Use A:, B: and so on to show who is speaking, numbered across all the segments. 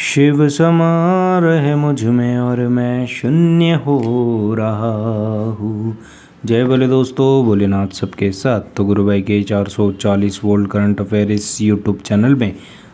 A: शिव समा रहे मुझ में और मैं शून्य हो रहा हूँ। जय बोले दोस्तों, भोलेनाथ सबके साथ। तो गुरु भाई के 440 वोल्ट करंट अफेयर इस यूट्यूब चैनल में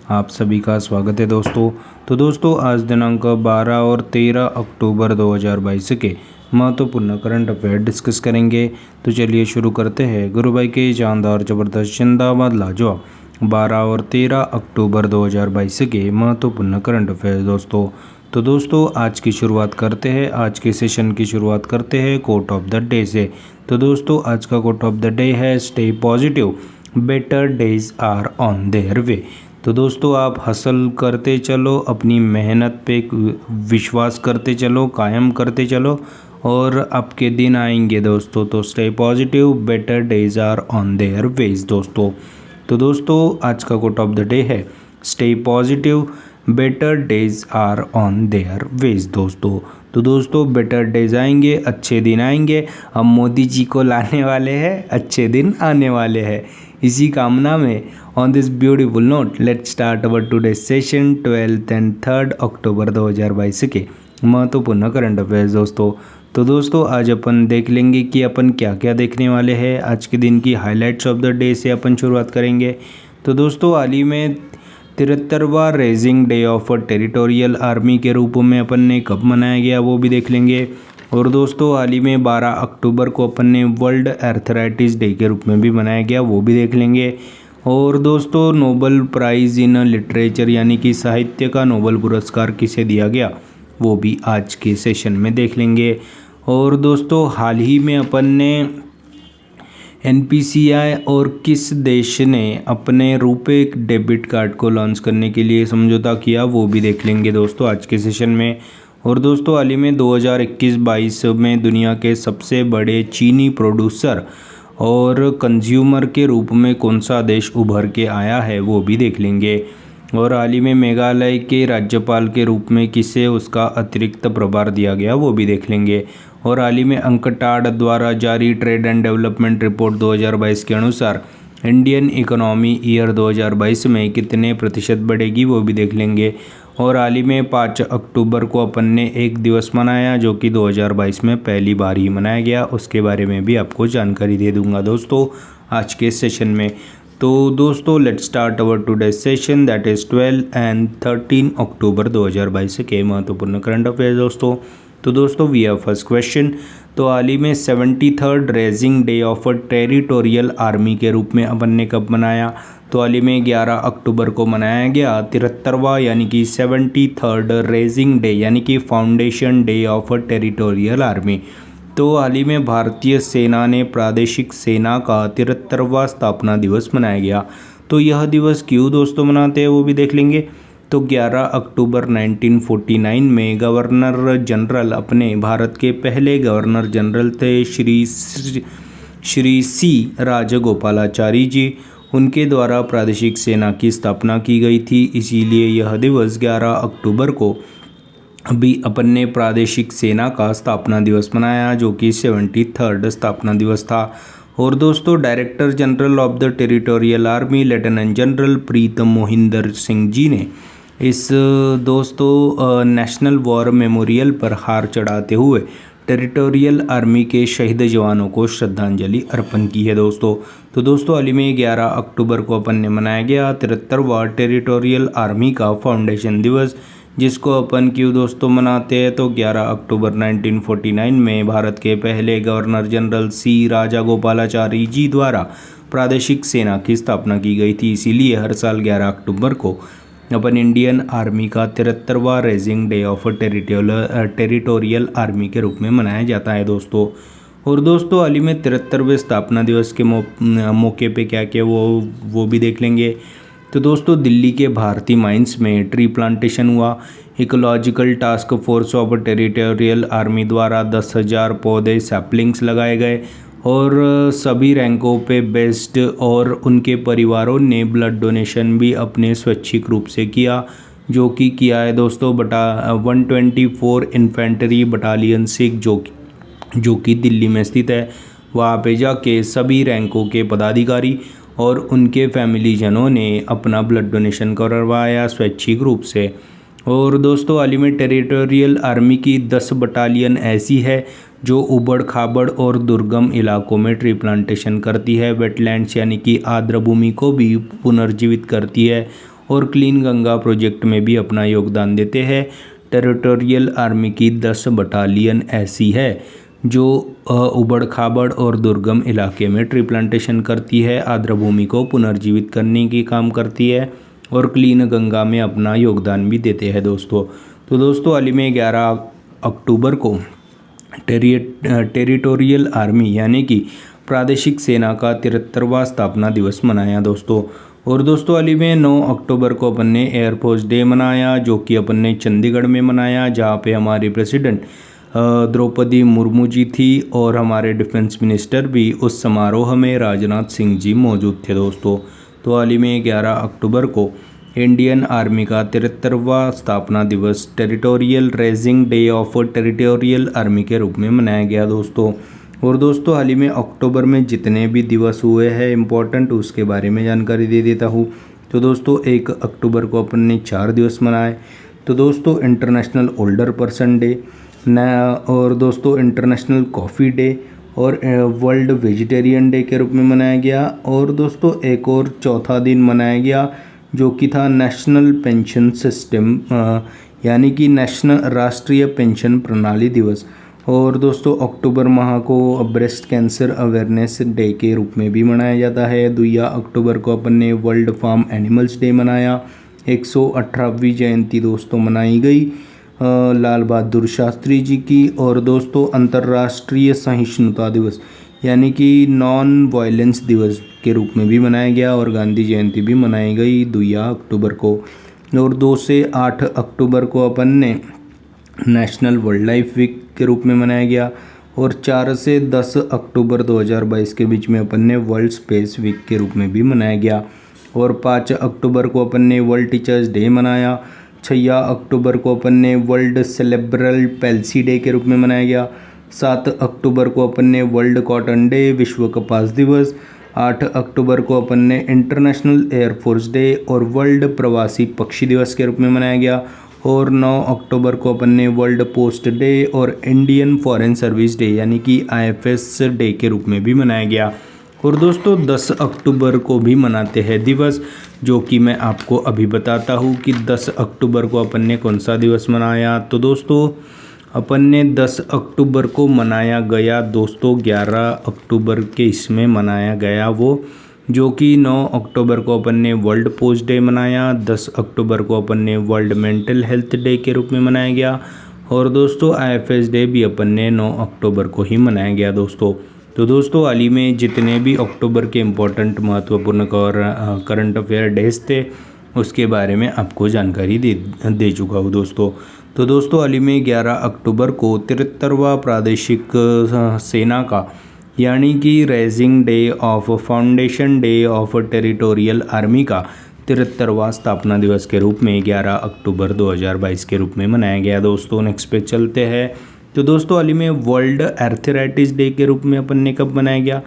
A: आप सभी का स्वागत है दोस्तों। तो दोस्तों, आज दिनांक 12 और 13 अक्टूबर 2022 के महत्वपूर्ण करंट अफेयर डिस्कस करेंगे। तो चलिए शुरू करते हैं। गुरु भाई के शानदार जबरदस्त जिंदाबाद लाजवाब 12 और 13 अक्टूबर 2022 के महत्वपूर्ण करंट अफेयर दोस्तों। तो दोस्तों, आज की शुरुआत करते हैं। आज के सेशन की शुरुआत करते हैं कोट ऑफ द डे से। तो दोस्तों, आज का कोट ऑफ द डे है stay positive, better days are on their way. तो दोस्तों, आप हसल करते चलो, अपनी मेहनत पे विश्वास करते चलो, कायम करते चलो और आपके दिन आएंगे दोस्तों। तो stay positive, better days are on their ways दोस्तों। तो दोस्तों, आज का कोट ऑफ द डे है stay positive, better days are on their ways दोस्तों। तो दोस्तों, बेटर डेज आएंगे, अच्छे दिन आएंगे। हम मोदी जी को लाने वाले हैं, अच्छे दिन आने वाले हैं। इसी कामना में on this beautiful note let's start our today session 12 and 3 अक्टूबर 2022 के महत्वपूर्ण करंट अफेयर्स दोस्तों। तो दोस्तों, आज अपन देख लेंगे कि अपन क्या क्या देखने वाले हैं। आज के दिन की हाइलाइट्स ऑफ द डे से अपन शुरुआत करेंगे। तो दोस्तों, हाल ही में 73वां raising day of territorial army के रूप में अपन ने कब मनाया गया वो भी देख लेंगे। और दोस्तों, हाल ही में 12 अक्टूबर को अपन ने वर्ल्ड आर्थराइटिस डे के रूप में भी मनाया गया, वो भी देख लेंगे। और दोस्तों, नोबेल प्राइज़ इन लिटरेचर यानी कि साहित्य का नोबेल पुरस्कार किसे दिया गया वो भी आज के सेशन में देख लेंगे। और दोस्तों, हाल ही में अपन ने एनपीसीआई और किस देश ने अपने रुपे डेबिट कार्ड को लॉन्च करने के लिए समझौता किया वो भी देख लेंगे दोस्तों आज के सेशन में। और दोस्तों, हाल ही में 2021-22 में दुनिया के सबसे बड़े चीनी प्रोड्यूसर और कंज्यूमर के रूप में कौन सा देश उभर के आया है वो भी देख लेंगे। और हाल ही में मेघालय के राज्यपाल के रूप में किसे उसका अतिरिक्त प्रभार दिया गया वो भी देख लेंगे। और हाल ही में अंकटाड द्वारा जारी ट्रेड एंड डेवलपमेंट रिपोर्ट 2022 के अनुसार इंडियन इकोनॉमी ईयर 2022 में कितने प्रतिशत बढ़ेगी वो भी देख लेंगे। और हाल ही में 5 अक्टूबर को अपन ने एक दिवस मनाया जो कि 2022 में पहली बार ही मनाया गया, उसके बारे में भी आपको जानकारी दे दूंगा दोस्तों आज के सेशन में। तो दोस्तों, let's start our today session that is 12 and 13 अक्टूबर 2022 के महत्वपूर्ण करंट अफेयर दोस्तों। तो दोस्तों, वी हैव फर्स्ट क्वेश्चन। तो हाल ही में 73rd raising day of territorial army के रूप में अपन ने कब मनाया? तो हाल ही में 11 अक्टूबर को मनाया गया 73वां यानी कि 73rd रेजिंग डे यानी कि foundation day of territorial army. तो हाल ही में भारतीय सेना ने प्रादेशिक सेना का 73वां स्थापना दिवस मनाया गया। तो यह दिवस क्यों दोस्तों मनाते हैं वो भी देख लेंगे। तो 11 अक्टूबर 1949 में गवर्नर जनरल अपने भारत के पहले गवर्नर जनरल थे श्री सी राजगोपालाचारी जी, उनके द्वारा प्रादेशिक सेना की स्थापना की गई थी। इसीलिए यह दिवस 11 अक्टूबर को अभी अपन ने प्रादेशिक सेना का स्थापना दिवस मनाया जो कि 73rd स्थापना दिवस था। और दोस्तों, director general of the territorial army lieutenant general Pritam Mohinder Singh ji ने इस दोस्तों नेशनल वॉर मेमोरियल पर हार चढ़ाते हुए टेरिटोरियल आर्मी के शहीद जवानों को श्रद्धांजलि अर्पण की है दोस्तों। तो दोस्तों, हाल ही में 11 अक्टूबर को अपन ने मनाया गया 73वां टेरिटोरियल आर्मी का फाउंडेशन दिवस, जिसको अपन क्यों दोस्तों मनाते हैं? तो 11 अक्टूबर 1949 में भारत के पहले गवर्नर जनरल सी राजागोपालाचारी जी द्वारा प्रादेशिक सेना की स्थापना की गई थी। इसीलिए हर साल 11 अक्टूबर को अपन इंडियन आर्मी का 73वां raising day of territorial army के रूप में मनाया जाता है दोस्तों। और दोस्तों, हाल ही में 73वें स्थापना दिवस के मौके पे क्या क्या वो भी देख लेंगे। तो दोस्तों, दिल्ली के भारती माइंस में ट्री प्लांटेशन हुआ। Ecological task force of territorial army द्वारा 10,000 पौधे सैपलिंग्स लगाए गए। और सभी रैंकों पे बेस्ट और उनके परिवारों ने ब्लड डोनेशन भी अपने स्वैच्छिक रूप से किया, जो कि किया है दोस्तों 124 इन्फेंट्री बटालियन सिख जो कि दिल्ली में स्थित है। वहाँ पे जाके सभी रैंकों के पदाधिकारी और उनके फैमिलीजनों ने अपना ब्लड डोनेशन करवाया स्वैच्छिक रूप से। और दोस्तों हाल ही में टेरिटोरियल आर्मी की 10 बटालियन ऐसी है जो उबड़ खाबड़ और दुर्गम इलाकों में ट्री प्लांटेशन करती है, वेटलैंड्स यानी कि आर्द्र भूमि को भी पुनर्जीवित करती है और क्लीन गंगा प्रोजेक्ट में भी अपना योगदान देते हैं। टेरिटोरियल आर्मी की 10 बटालियन ऐसी है जो उबड़ खाबड़ और दुर्गम इलाके में ट्री प्लांटेशन करती है, आर्द्र भूमि को पुनर्जीवित करने की काम करती है और क्लीन गंगा में अपना योगदान भी देते हैं दोस्तों। तो दोस्तों हाल ही में 11 अक्टूबर को टेरिटोरियल आर्मी यानी कि प्रादेशिक सेना का 73वां स्थापना दिवस मनाया दोस्तों। और दोस्तों हाल ही में 9 अक्टूबर को अपन ने एयरफोर्स डे मनाया, जो कि अपन ने चंडीगढ़ में मनाया, जहाँ पे हमारी प्रेसिडेंट द्रौपदी मुर्मू जी थी और हमारे डिफेंस मिनिस्टर भी उस समारोह में राजनाथ सिंह जी मौजूद थे दोस्तों। तो हाल ही में 11 अक्टूबर को इंडियन आर्मी का 73वां स्थापना दिवस territorial raising day of territorial army के रूप में मनाया गया दोस्तों। और दोस्तों हाल ही में अक्टूबर में जितने भी दिवस हुए हैं इम्पोर्टेंट, उसके बारे में जानकारी दे देता हूँ। तो दोस्तों 1 अक्टूबर को अपन ने 4 दिवस मनाए। तो दोस्तों इंटरनेशनल ओल्डर पर्सन डे और दोस्तों इंटरनेशनल कॉफ़ी डे और वर्ल्ड वेजिटेरियन डे के रूप में मनाया गया। और दोस्तों एक और चौथा दिन मनाया गया जो कि था नेशनल पेंशन सिस्टम यानी कि नेशनल राष्ट्रीय पेंशन प्रणाली दिवस। और दोस्तों अक्टूबर माह को ब्रेस्ट कैंसर अवेयरनेस डे के रूप में भी मनाया जाता है। 2 अक्टूबर को अपन ने वर्ल्ड फार्म एनिमल्स डे मनाया। 118वीं जयंती दोस्तों मनाई गई लाल बहादुर शास्त्री जी की। और दोस्तों अंतर्राष्ट्रीय सहिष्णुता दिवस यानी कि नॉन वायलेंस दिवस के रूप में भी मनाया गया और गांधी जयंती भी मनाई गई 2 अक्टूबर को। और 2 से 8 अक्टूबर को अपन ने नेशनल वाइल्ड लाइफ वीक के रूप में मनाया गया। और 4 से 10 अक्टूबर 2022 के बीच में अपन ने वर्ल्ड स्पेस वीक के रूप में भी मनाया गया। और 5 अक्टूबर को अपन ने वर्ल्ड टीचर्स डे मनाया। 6 अक्टूबर को अपन ने वर्ल्ड सेलेब्रल पैल्सी डे के रूप में मनाया गया। 7 अक्टूबर को अपन ने वर्ल्ड कॉटन डे विश्व कपास दिवस। 8 अक्टूबर को अपन ने इंटरनेशनल एयरफोर्स डे और वर्ल्ड प्रवासी पक्षी दिवस के रूप में मनाया गया। और 9 अक्टूबर को अपन ने वर्ल्ड पोस्ट डे और इंडियन फॉरेन सर्विस डे यानी कि IFS डे के रूप में भी मनाया गया। और दोस्तों 10 अक्टूबर को भी मनाते हैं दिवस, जो कि मैं आपको अभी बताता हूँ कि 10 अक्टूबर को अपन ने कौन सा दिवस मनाया। तो दोस्तों अपन ने 10 अक्टूबर को मनाया गया दोस्तों 11 अक्टूबर के इसमें मनाया गया वो, जो कि 9 अक्टूबर को अपन ने वर्ल्ड पोस्ट डे मनाया। 10 अक्टूबर को अपन ने वर्ल्ड मेंटल हेल्थ डे के रूप में मनाया गया। और दोस्तों IFS डे भी अपन ने 9 अक्टूबर को ही मनाया गया दोस्तों। तो दोस्तों हाल ही में जितने भी अक्टूबर के इम्पोर्टेंट महत्वपूर्ण करंट अफेयर डेज थे उसके बारे में आपको जानकारी दे चुका हूँ दोस्तों। तो दोस्तों हाल ही में 11 अक्टूबर को 73वां प्रादेशिक सेना का यानी कि raising day of foundation day of territorial army का 73वां स्थापना दिवस के रूप में 11 अक्टूबर 2022 के रूप में मनाया गया दोस्तों। नेक्स्ट पे चलते हैं। तो दोस्तों हाल ही में वर्ल्ड आर्थराइटिस डे के रूप में अपन ने कब मनाया गया,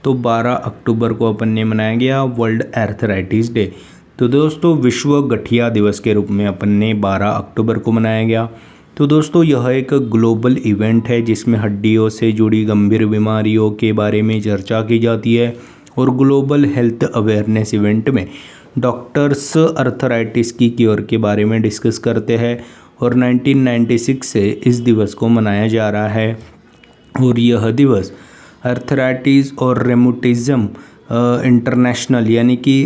A: तो 12 अक्टूबर को अपन ने मनाया गया वर्ल्ड आर्थराइटिस डे। तो दोस्तों विश्व गठिया दिवस के रूप में अपन ने 12 अक्टूबर को मनाया गया। तो दोस्तों यह एक ग्लोबल इवेंट है जिसमें हड्डियों से जुड़ी गंभीर बीमारियों के बारे में चर्चा की जाती है और ग्लोबल हेल्थ अवेयरनेस इवेंट में डॉक्टर्स आर्थराइटिस की क्योर के बारे में डिस्कस करते हैं। और 1996 से इस दिवस को मनाया जा रहा है। और यह दिवस आर्थराइटिस और रेमोटिज्म इंटरनेशनल यानी कि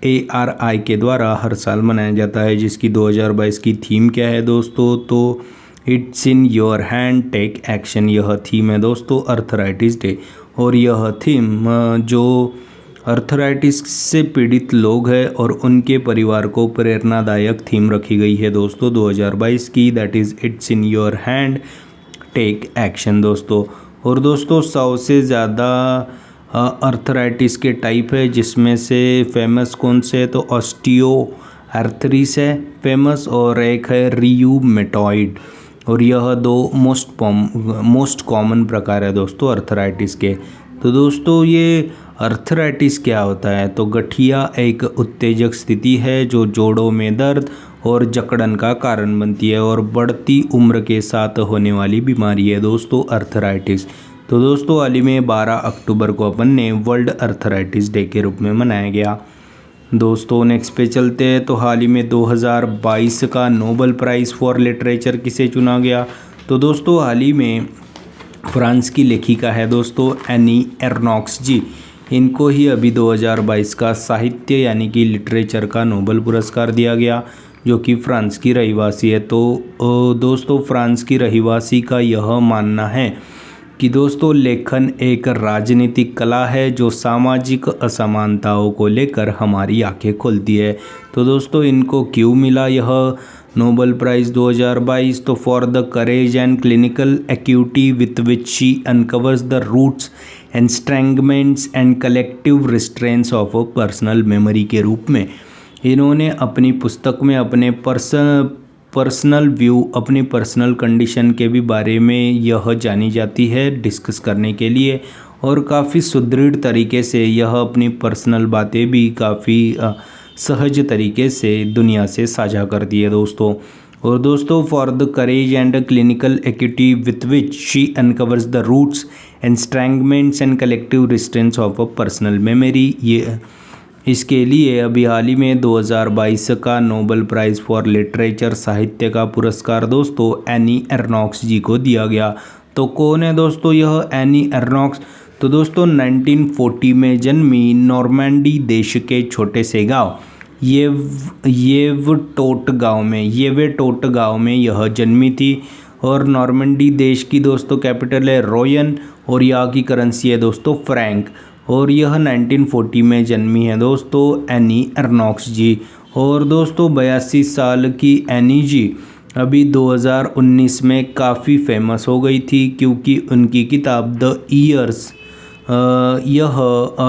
A: ARI के द्वारा हर साल मनाया जाता है, जिसकी 2022 की थीम क्या है दोस्तों, तो it's in your hand take action यह थीम है दोस्तों आर्थराइटिस डे। और यह थीम जो आर्थराइटिस से पीड़ित लोग हैं और उनके परिवार को प्रेरणादायक थीम रखी गई है दोस्तों 2022 की, that is it's in your hand take action दोस्तों। और दोस्तों 100 से ज़्यादा आर्थराइटिस के टाइप है, जिसमें से फेमस कौन से है तो ऑस्टियो आर्थरिस है फेमस और एक है रियूमेटॉइड। और यह 2 मोस्ट कॉमन प्रकार है दोस्तों आर्थराइटिस के। तो दोस्तों ये आर्थराइटिस क्या होता है, तो गठिया एक उत्तेजक स्थिति है जो जोड़ों में दर्द और जकड़न का कारण बनती है और बढ़ती उम्र के साथ होने वाली बीमारी है दोस्तों अर्थराइटिस। तो दोस्तों हाल ही में 12 अक्टूबर को अपन ने वर्ल्ड अर्थराइटिस डे के रूप में मनाया गया। दोस्तों नेक्स्ट पे चलते हैं। तो हाल ही में 2022 का नोबेल प्राइज़ फॉर लिटरेचर किसे चुना गया? तो दोस्तों हाल ही में फ्रांस की लेखिका है दोस्तों एनी एर्नॉक्स जी, इनको ही अभी 2022 का साहित्य यानी कि लिटरेचर का नोबेल पुरस्कार दिया गया, जो कि फ्रांस की रहीवासी है। तो दोस्तों फ्रांस की रहीवासी का यह मानना है कि दोस्तों लेखन एक राजनीतिक कला है जो सामाजिक असमानताओं को लेकर हमारी आंखें खोलती है। तो दोस्तों इनको क्यों मिला यह नोबेल प्राइज़ 2022? तो for the courage and clinical acuity with which she uncovers the roots and estrangements and collective restraints of a personal memory के रूप में इन्होंने अपनी पुस्तक में अपने पर्सनल व्यू, अपनी पर्सनल कंडीशन के भी बारे में यह जानी जाती है डिस्कस करने के लिए, और काफ़ी सुदृढ़ तरीके से यह अपनी पर्सनल बातें भी काफ़ी सहज तरीके से दुनिया से साझा करती है दोस्तों। और दोस्तों for the courage and clinical acuity with which she uncovers the roots and estrangements and collective restraints of a personal memory, ये इसके लिए अभी हाल ही में 2022 का नोबेल प्राइज़ फॉर लिटरेचर साहित्य का पुरस्कार दोस्तों एनी एर्नॉक्स जी को दिया गया। तो कौन है दोस्तों यह एनी एर्नॉक्स? तो दोस्तों 1940 में जन्मी नॉर्मैंडी देश के छोटे से गांव येवटोट गांव में यह जन्मी थी। और नॉर्मैंडी देश की दोस्तों कैपिटल है रोयन और यहाँ की करेंसी है दोस्तों फ्रैंक। और यह 1940 में जन्मी है दोस्तों एनी एर्नॉक्स जी। और दोस्तों 82 साल की एनी जी अभी 2019 में काफ़ी फेमस हो गई थी, क्योंकि उनकी किताब द ईयर्स यह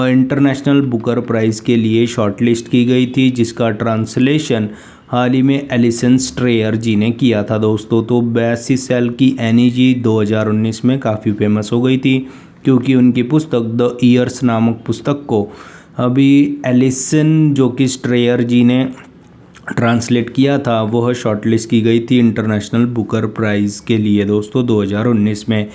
A: इंटरनेशनल बुकर प्राइज़ के लिए शॉर्टलिस्ट की गई थी, जिसका ट्रांसलेशन हाल ही में एलिसन स्ट्रेयर जी ने किया था दोस्तों। तो 82 साल की एनी जी 2019 में काफ़ी फेमस हो गई थी, क्योंकि उनकी पुस्तक द ईयर्स नामक पुस्तक को अभी एलिसन जो कि स्ट्रेयर जी ने ट्रांसलेट किया था, वह शॉर्टलिस्ट की गई थी इंटरनेशनल बुकर प्राइज़ के लिए दोस्तों 2019 में।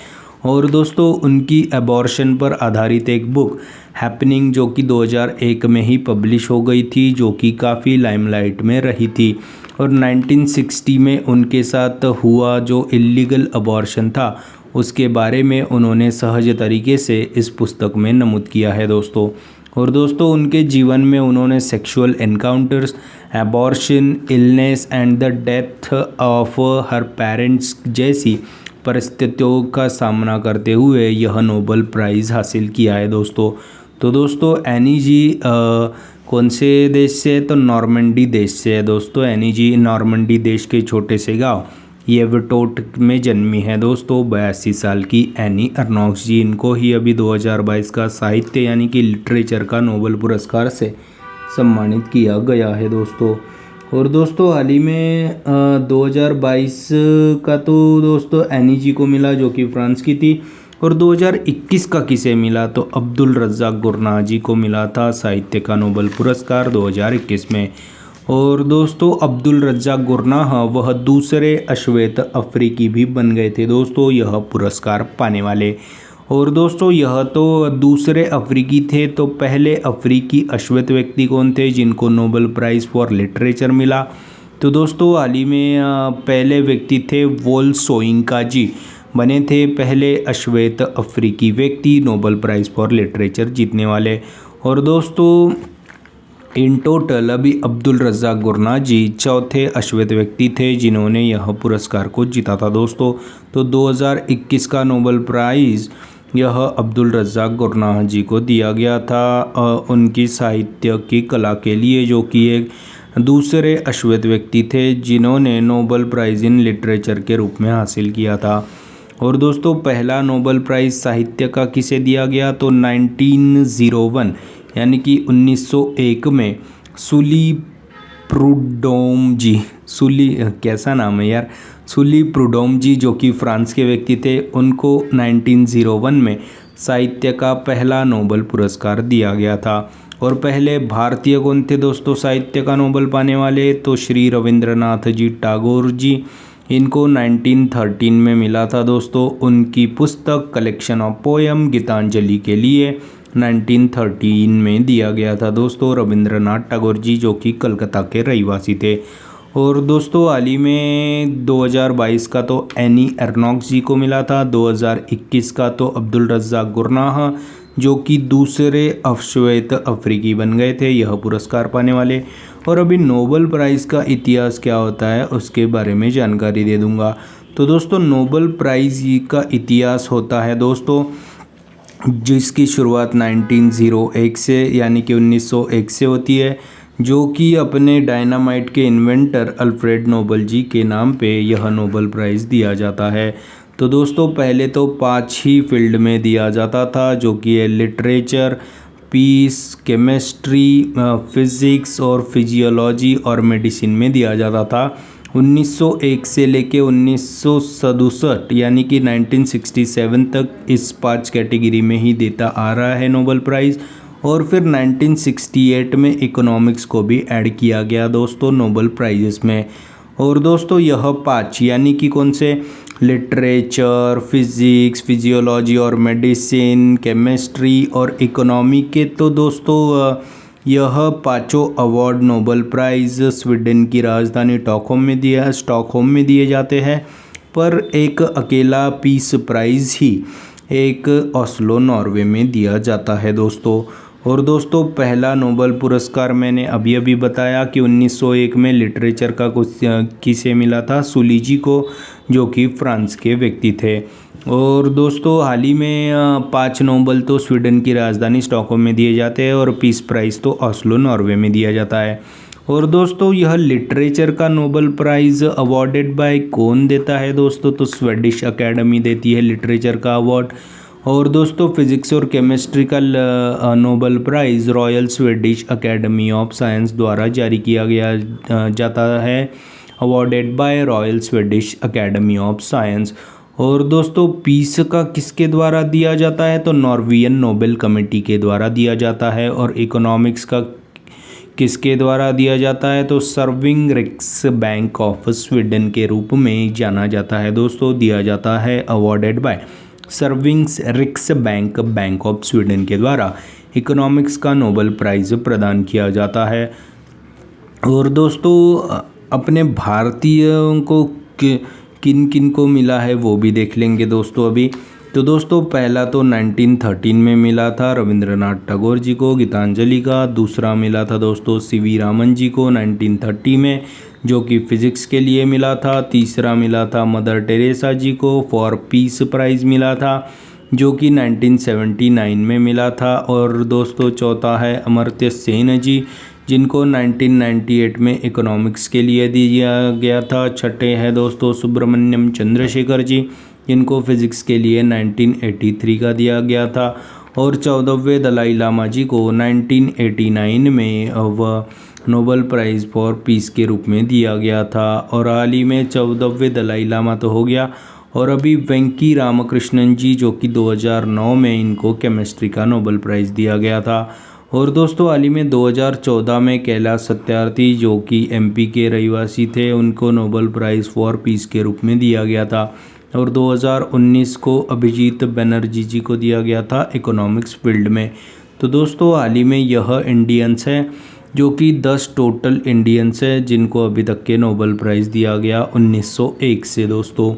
A: और दोस्तों उनकी एबॉर्शन पर आधारित एक बुक हैपनिंग जो कि 2001 में ही पब्लिश हो गई थी, जो कि काफ़ी लाइमलाइट में रही थी। और 1960 में उनके साथ हुआ जो इल्लीगल अबॉर्शन था उसके बारे में उन्होंने सहज तरीके से इस पुस्तक में नमूद किया है दोस्तों। और दोस्तों उनके जीवन में उन्होंने sexual encounters, abortion, illness and the death of her parents जैसी परिस्थितियों का सामना करते हुए यह नोबेल प्राइज़ हासिल किया है दोस्तों। तो दोस्तों एनी जी कौन से देश से है? तो नॉर्मैंडी देश से है दोस्तों। एनी जी नॉर्मैंडी देश के छोटे से गाँव येवटोट में जन्मी है दोस्तों। 82 साल की एनी एर्नॉक्स जी, इनको ही अभी 2022 का साहित्य यानी कि लिटरेचर का नोबेल पुरस्कार से सम्मानित किया गया है दोस्तों। और दोस्तों हाल ही में 2022 का तो दोस्तों एनी जी को मिला, जो कि फ्रांस की थी। और 2021 का किसे मिला? तो अब्दुल रज़्ज़ाक गुरनाह जी को मिला था साहित्य का नोबेल पुरस्कार 2021 में। और दोस्तों अब्दुल रज़्ज़ाक गुरनाह वह दूसरे अश्वेत अफ्रीकी भी बन गए थे दोस्तों यह पुरस्कार पाने वाले। और दोस्तों यह तो दूसरे अफ्रीकी थे, तो पहले अफ्रीकी अश्वेत व्यक्ति कौन थे जिनको नोबेल प्राइज़ फॉर लिटरेचर मिला? तो दोस्तों हाल ही में पहले व्यक्ति थे वोल सोइंका जी, बने थे पहले अश्वेत अफ्रीकी व्यक्ति नोबेल प्राइज़ फॉर लिटरेचर जीतने वाले। और दोस्तों इन टोटल अभी अब्दुल रज़्ज़ाक गुरनाह जी चौथे अश्वेत व्यक्ति थे जिन्होंने यह पुरस्कार को जीता था दोस्तों। तो 2021 का नोबेल प्राइज़ यह अब्दुल रज़्ज़ाक गुरनाह जी को दिया गया था उनकी साहित्य की कला के लिए, जो कि एक दूसरे अश्वेत व्यक्ति थे जिन्होंने नोबेल प्राइज़ इन लिटरेचर के रूप में हासिल किया था। और दोस्तों पहला नोबेल प्राइज़ साहित्य का किसे दिया गया? तो 1901 यानी कि 1901 में सुली प्रूडोम जी, कैसा नाम है यार, सुली प्रूडोम जी जो कि फ्रांस के व्यक्ति थे, उनको 1901 में साहित्य का पहला नोबेल पुरस्कार दिया गया था। और पहले भारतीय कौन थे दोस्तों साहित्य का नोबेल पाने वाले, तो श्री रविंद्रनाथ जी टैगोर जी। इनको 1913 में मिला था दोस्तों। उनकी पुस्तक कलेक्शन ऑफ पोयम गीतांजलि के लिए 1913 में दिया गया था दोस्तों। रविंद्रनाथ टैगोर जी जो कि कलकत्ता के रहवासी थे। और दोस्तों हाल ही में 2022 का तो एनी एर्नॉक्स जी को मिला था। 2021 का तो अब्दुल रज़्ज़ाक गुरनाह जो कि दूसरे अश्वेत अफ्रीकी बन गए थे यह पुरस्कार पाने वाले। और अभी नोबेल प्राइज़ का इतिहास क्या होता है उसके बारे में जानकारी दे दूंगा। तो दोस्तों नोबेल प्राइज़ का इतिहास होता है दोस्तों जिसकी शुरुआत 1901 से यानी कि 1901 से होती है, जो कि अपने डायनामाइट के इन्वेंटर अल्फ्रेड नोबेल जी के नाम पे यह नोबेल प्राइज़ दिया जाता है। तो दोस्तों पहले तो 5 ही फील्ड में दिया जाता था जो कि है लिटरेचर, पीस, केमिस्ट्री, फिज़िक्स और फिजियोलॉजी और मेडिसिन में दिया जाता था। 1901 से लेके 1967 यानी कि 1967 तक इस 5 कैटेगरी में ही देता आ रहा है नोबेल प्राइज़। और फिर 1968 में इकोनॉमिक्स को भी ऐड किया गया दोस्तों नोबेल प्राइजेस में। और दोस्तों यह 5 यानी कि कौन से, लिटरेचर, फिज़िक्स, फिजियोलॉजी और मेडिसिन, केमिस्ट्री और इकोनॉमी के तो दोस्तों यह 5 अवार्ड नोबेल प्राइज़ स्वीडन की राजधानी स्टॉकहोम में दिए जाते हैं। पर एक अकेला पीस प्राइज़ ही एक ओस्लो नॉर्वे में दिया जाता है दोस्तों। और दोस्तों पहला नोबेल पुरस्कार मैंने अभी बताया कि 1901 में लिटरेचर का कुछ किसे मिला था, सुली जी को जो कि फ्रांस के व्यक्ति थे। और दोस्तों हाल ही में 5 नोबेल तो स्वीडन की राजधानी स्टॉकहोम में दिए जाते हैं और पीस प्राइज़ तो ओस्लो नॉर्वे में दिया जाता है। और दोस्तों यह लिटरेचर का नोबेल प्राइज़ अवॉर्डेड बाय कौन देता है दोस्तों, तो स्वीडिश अकेडमी देती है लिटरेचर का अवार्ड। और दोस्तों फिज़िक्स और केमिस्ट्री का Nobel prize royal Swedish academy of science द्वारा जारी किया गया जाता है, awarded bye royal Swedish academy of science. और दोस्तों पीस का किसके द्वारा दिया जाता है, तो नॉर्वेजियन नोबेल कमेटी के द्वारा दिया जाता है। और इकोनॉमिक्स का किसके द्वारा दिया जाता है, तो सर्विंग रिक्स बैंक ऑफ स्वीडन के रूप में जाना जाता है दोस्तों, दिया जाता है अवॉर्डेड बाय सर्विंग्स रिक्स बैंक ऑफ स्वीडन के द्वारा इकोनॉमिक्स का नोबेल प्राइज़ प्रदान किया जाता है। और दोस्तों अपने भारतीयों को किन किन को मिला है वो भी देख लेंगे दोस्तों अभी। तो दोस्तों पहला तो 1913 में मिला था रविंद्रनाथ टैगोर जी को गीतांजलि का। दूसरा मिला था दोस्तों सीवी रामन जी को 1930 में जो कि फ़िज़िक्स के लिए मिला था। तीसरा मिला था मदर टेरेसा जी को फॉर पीस प्राइज़ मिला था जो कि 1979 में मिला था। और दोस्तों चौथा है अमर्त्य सेन जी जिनको 1998 में इकोनॉमिक्स के लिए दिया गया था। छठे हैं दोस्तों सुब्रमण्यम चंद्रशेखर जी जिनको फ़िज़िक्स के लिए 1983 का दिया गया था। और 14वें दलाई लामा जी को 1989 में वह नोबेल प्राइज़ फॉर पीस के रूप में दिया गया था। और हाल ही में 14वें दलाई लामा तो हो गया। और अभी वेंकी रामकृष्णन जी जो कि 2009 में इनको केमिस्ट्री का नोबेल प्राइज़ दिया गया था। और दोस्तों हाल ही में 2014 में कैलाश सत्यार्थी जो कि एमपी के रहवासी थे उनको नोबेल प्राइज़ फॉर पीस के रूप में दिया गया था। और 2019 को अभिजीत बनर्जी जी को दिया गया था इकोनॉमिक्स फील्ड में। तो दोस्तों हाल ही में यह इंडियंस हैं जो कि 10 टोटल इंडियंस हैं जिनको अभी तक के नोबेल प्राइज़ दिया गया 1901 से दोस्तों।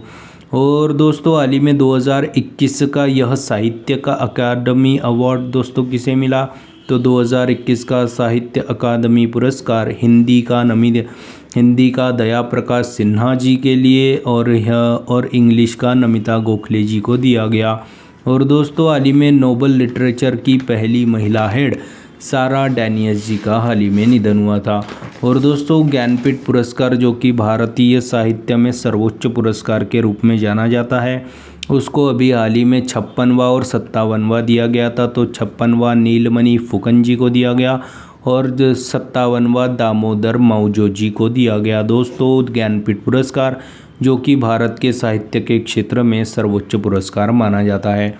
A: और दोस्तों हाल ही में 2021 का यह साहित्य का अकादमी अवार्ड दोस्तों किसे मिला, तो 2021 का साहित्य अकादमी पुरस्कार हिंदी का दया प्रकाश सिन्हा जी के लिए और इंग्लिश का नमिता गोखले जी को दिया गया। और दोस्तों हाल ही में नोबेल लिटरेचर की पहली महिला हेड सारा डैनियस जी का हाल ही में निधन हुआ था। और दोस्तों ज्ञानपीठ पुरस्कार जो कि भारतीय साहित्य में सर्वोच्च पुरस्कार के रूप में जाना जाता है उसको अभी हाल ही में 56वां और 57वां दिया गया था। तो 56वां नीलमणि फुकन जी को दिया गया और 57वां दामोदर मौजो जी को दिया गया दोस्तों ज्ञानपीठ पुरस्कार जो कि भारत के साहित्य के क्षेत्र में सर्वोच्च पुरस्कार माना जाता है।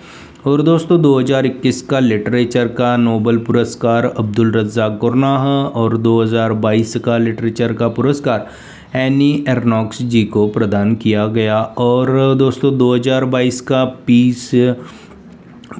A: और दोस्तों 2021 का लिटरेचर का नोबेल पुरस्कार अब्दुल रज़्ज़ाक गुरनाह और 2022 का लिटरेचर का पुरस्कार एनी एर्नॉक्स जी को प्रदान किया गया। और दोस्तों 2022 का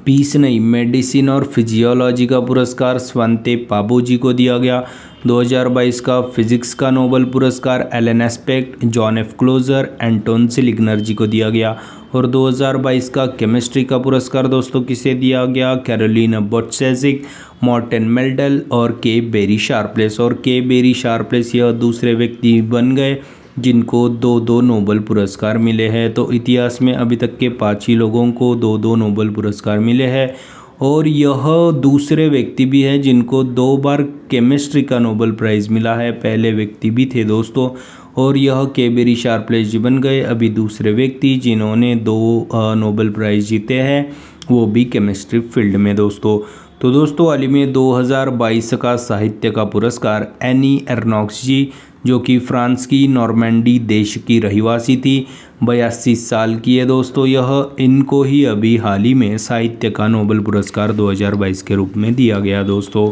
A: पीस नहीं मेडिसिन और फिजियोलॉजी का पुरस्कार स्वंते पाबो जी को दिया गया। 2022 का फिजिक्स का नोबेल पुरस्कार Alain Aspect, John F Clauser, Anton Zeilinger ji को दिया गया। और 2022 का केमिस्ट्री का पुरस्कार दोस्तों किसे दिया गया? कैरोलिना बोटसेजिक, मॉर्टेन मेल्डल और के बेरी शार्पलेस। और के बेरी शार्पलेस यह दूसरे व्यक्ति बन गए जिनको दो दो नोबेल पुरस्कार मिले हैं। तो इतिहास में अभी तक के 5 ही लोगों को दो दो नोबेल पुरस्कार मिले हैं और यह दूसरे व्यक्ति भी हैं जिनको 2 बार केमिस्ट्री का नोबेल प्राइज़ मिला है। पहले व्यक्ति भी थे दोस्तों और यह के बेरी शार्पलेस जी बन गए अभी दूसरे व्यक्ति जिन्होंने 2 नोबेल प्राइज़ जीते हैं, वो भी केमिस्ट्री फील्ड में दोस्तों। तो दोस्तों हाल ही में 2022 का साहित्य का पुरस्कार एनी एर्नॉक्स जी, जो कि फ्रांस की नॉर्मैंडी देश की रहिवासी थी, 82 साल की है दोस्तों यह। इनको ही अभी हाल ही में साहित्य का नोबेल पुरस्कार 2022 के रूप में दिया गया दोस्तों।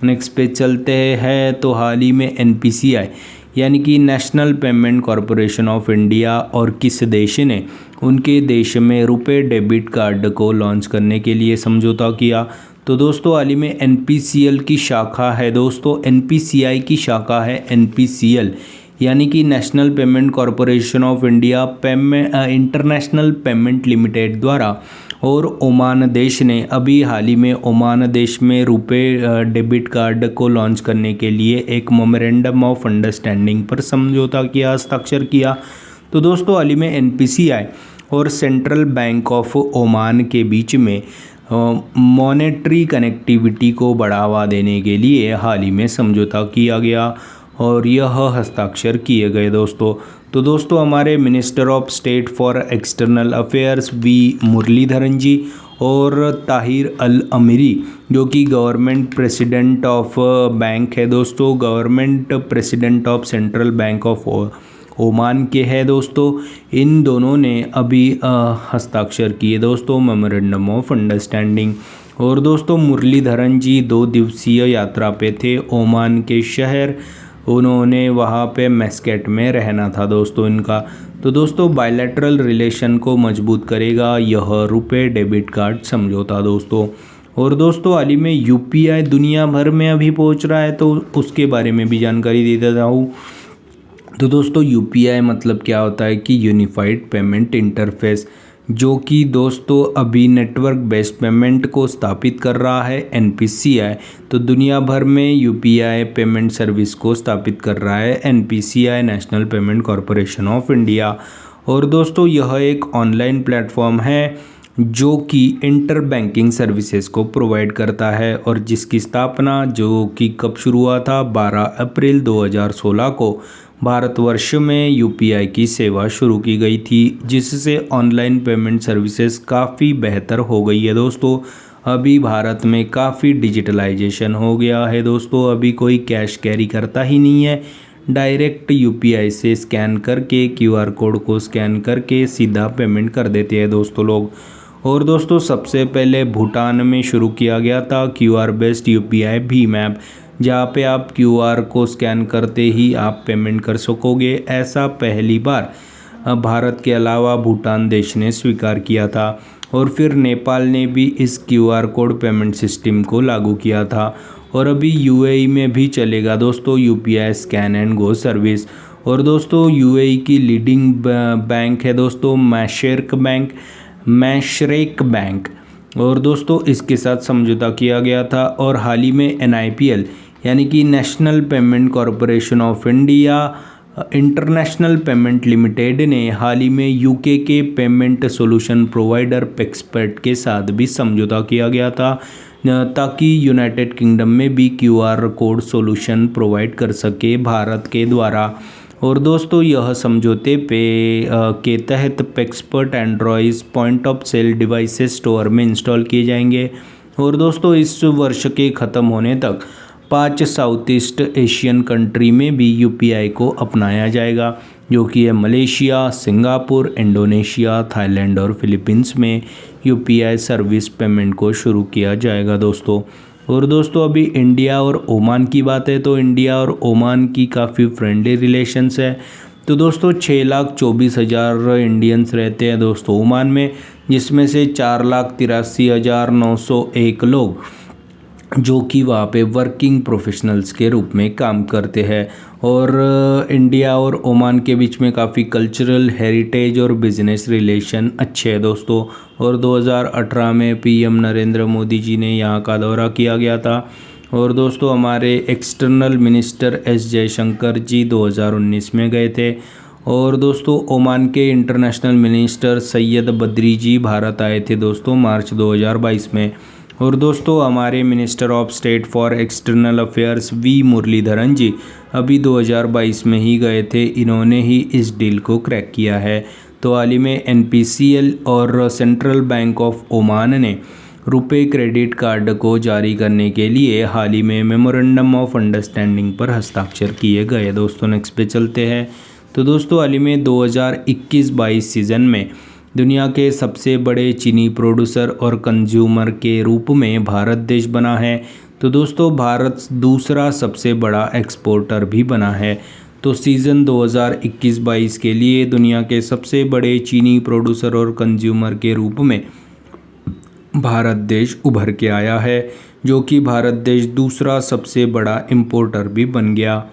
A: नेक्स्ट पे चलते हैं। तो हाल ही में NPCI यानी कि national payment corporation of India और किस देश ने उनके देश में रुपए डेबिट कार्ड को लॉन्च करने के लिए समझौता किया? तो दोस्तों हाल ही में NPCL की शाखा है दोस्तों, NPCI की शाखा है NPCL यानी कि national payment corporation of India international payment limited द्वारा और ओमान देश ने अभी हाल ही में ओमान देश में रुपए डेबिट कार्ड को लॉन्च करने के लिए एक मेमोरेंडम ऑफ अंडरस्टैंडिंग पर समझौता किया, हस्ताक्षर किया। तो दोस्तों हाल ही में NPCI और सेंट्रल बैंक ऑफ ओमान के बीच में मॉनेटरी कनेक्टिविटी को बढ़ावा देने के लिए हाल ही में समझौता किया गया और यह हस्ताक्षर किए गए दोस्तों। तो दोस्तों हमारे minister of state for external affairs V Muraleedharan ji और ताहिर अल अमीरी, जो कि गवर्नमेंट प्रेसिडेंट ऑफ बैंक है दोस्तों, government president of central bank of Oman के हैं दोस्तों, इन दोनों ने अभी हस्ताक्षर किए दोस्तों मेमोरेंडम ऑफ अंडरस्टैंडिंग। और दोस्तों मुरलीधरन जी 2 दिवसीय यात्रा पे थे ओमान के शहर, उन्होंने वहाँ पे मैस्केट में रहना था दोस्तों इनका। तो दोस्तों बायलैटरल रिलेशन को मजबूत करेगा यह रुपए डेबिट कार्ड समझौता दोस्तों। और दोस्तों हाल ही में UPI दुनिया भर में अभी पहुँच रहा है, तो उसके बारे में भी जानकारी दे देता हूँ। तो दोस्तों UPI मतलब क्या होता है कि यूनिफाइड पेमेंट इंटरफेस, जो कि दोस्तों अभी नेटवर्क बेस्ड पेमेंट को स्थापित कर रहा है NPCI। तो दुनिया भर में UPI पेमेंट सर्विस को स्थापित कर रहा है NPCI national payment corporation of India. और दोस्तों यह एक ऑनलाइन प्लेटफॉर्म है जो कि इंटर बैंकिंग सर्विसेज को प्रोवाइड करता है और जिसकी स्थापना जो कि कब शुरू हुआ था 12 अप्रैल 2016 को भारतवर्ष में UPI की सेवा शुरू की गई थी, जिससे ऑनलाइन पेमेंट सर्विसेज काफ़ी बेहतर हो गई है दोस्तों। अभी भारत में काफ़ी डिजिटलाइजेशन हो गया है दोस्तों, अभी कोई कैश कैरी करता ही नहीं है, डायरेक्ट UPI से स्कैन करके QR कोड को स्कैन करके सीधा पेमेंट कर देते हैं दोस्तों लोग। और दोस्तों सबसे पहले भूटान में शुरू किया गया था QR based UPI Bhim app, जहाँ पे आप QR को स्कैन करते ही आप पेमेंट कर सकोगे। ऐसा पहली बार भारत के अलावा भूटान देश ने स्वीकार किया था और फिर नेपाल ने भी इस QR कोड पेमेंट सिस्टम को लागू किया था और अभी UAE में भी चलेगा दोस्तों UPI scan and go service. और दोस्तों UAE की लीडिंग बैंक है दोस्तों मैशरेक बैंक, और दोस्तों इसके साथ समझौता किया गया था। और हाल ही में NIPL यानी कि national payment corporation of India international payment limited ने हाल ही में UK के पेमेंट सॉल्यूशन प्रोवाइडर पेक्सपर्ट के साथ भी समझौता किया गया था ताकि यूनाइटेड किंगडम में भी QR कोड सॉल्यूशन प्रोवाइड कर सके भारत के द्वारा। और दोस्तों यह समझौते के तहत पेक्सपर्ट Android point of sale devices store में इंस्टॉल किए जाएंगे। और दोस्तों इस वर्ष के ख़त्म होने तक 5 साउथ ईस्ट एशियन कंट्री में भी UPI को अपनाया जाएगा। जो कि है मलेशिया, सिंगापुर, इंडोनेशिया, थाईलैंड और फिलीपींस में यूपीआई सर्विस पेमेंट को शुरू किया जाएगा दोस्तों। और दोस्तों अभी इंडिया और ओमान की बात है तो इंडिया और ओमान की काफ़ी फ्रेंडली रिलेशंस है। तो दोस्तों 6,24,000 इंडियंस रहते हैं दोस्तों ओमान में, जिसमें से 4,83,901 लोग जो कि वहाँ पे वर्किंग प्रोफेशनल्स के रूप में काम करते हैं। और इंडिया और ओमान के बीच में काफ़ी कल्चरल हेरिटेज और बिजनेस रिलेशन अच्छे हैं दोस्तों। और 2018 में पीएम नरेंद्र मोदी जी ने यहाँ का दौरा किया गया था। और दोस्तों हमारे external minister S Jaishankar ji 2019 में गए थे। और दोस्तों ओमान के international minister Sayyid Badr ji Bharat आए थे दोस्तों मार्च 2022 में। और दोस्तों हमारे minister of state for external affairs V Muraleedharan ji अभी 2022 में ही गए थे, इन्होंने ही इस डील को क्रैक किया है। तो हाल ही में एनपीसीएल और सेंट्रल बैंक ऑफ ओमान ने रुपे क्रेडिट कार्ड को जारी करने के लिए हाल ही में मेमोरेंडम ऑफ अंडरस्टैंडिंग पर हस्ताक्षर किए गए दोस्तों। नेक्स्ट पे चलते हैं। तो दोस्तों हाल ही में 2021-22 सीज़न में दुनिया के सबसे बड़े चीनी प्रोड्यूसर और कंज्यूमर के रूप में भारत देश बना है। तो दोस्तों भारत दूसरा सबसे बड़ा एक्सपोर्टर भी बना है। तो सीज़न 2021-22 के लिए दुनिया के सबसे बड़े चीनी प्रोड्यूसर और कंज्यूमर के रूप में भारत देश उभर के आया है, जो कि भारत देश दूसरा सबसे बड़ा इंपोर्टर भी बन गया।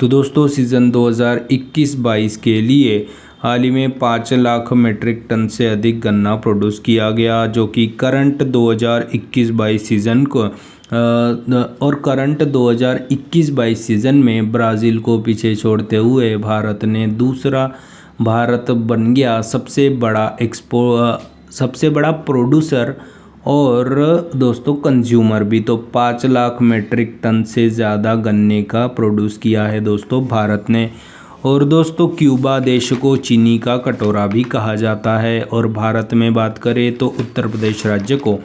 A: तो दोस्तों सीज़न 2021-22 के लिए हाल ही में 5 लाख मीट्रिक टन से अधिक गन्ना प्रोड्यूस किया गया, जो कि करंट 2021-22 सीज़न को और करंट 2021-22 सीज़न में ब्राज़ील को पीछे छोड़ते हुए भारत बन गया सबसे बड़ा प्रोड्यूसर और दोस्तों कंज्यूमर भी। तो 5 लाख मीट्रिक टन से ज़्यादा गन्ने का प्रोड्यूस किया है दोस्तों भारत ने। और दोस्तों क्यूबा देश को चीनी का कटोरा भी कहा जाता है। और भारत में बात करें तो उत्तर प्रदेश राज्य को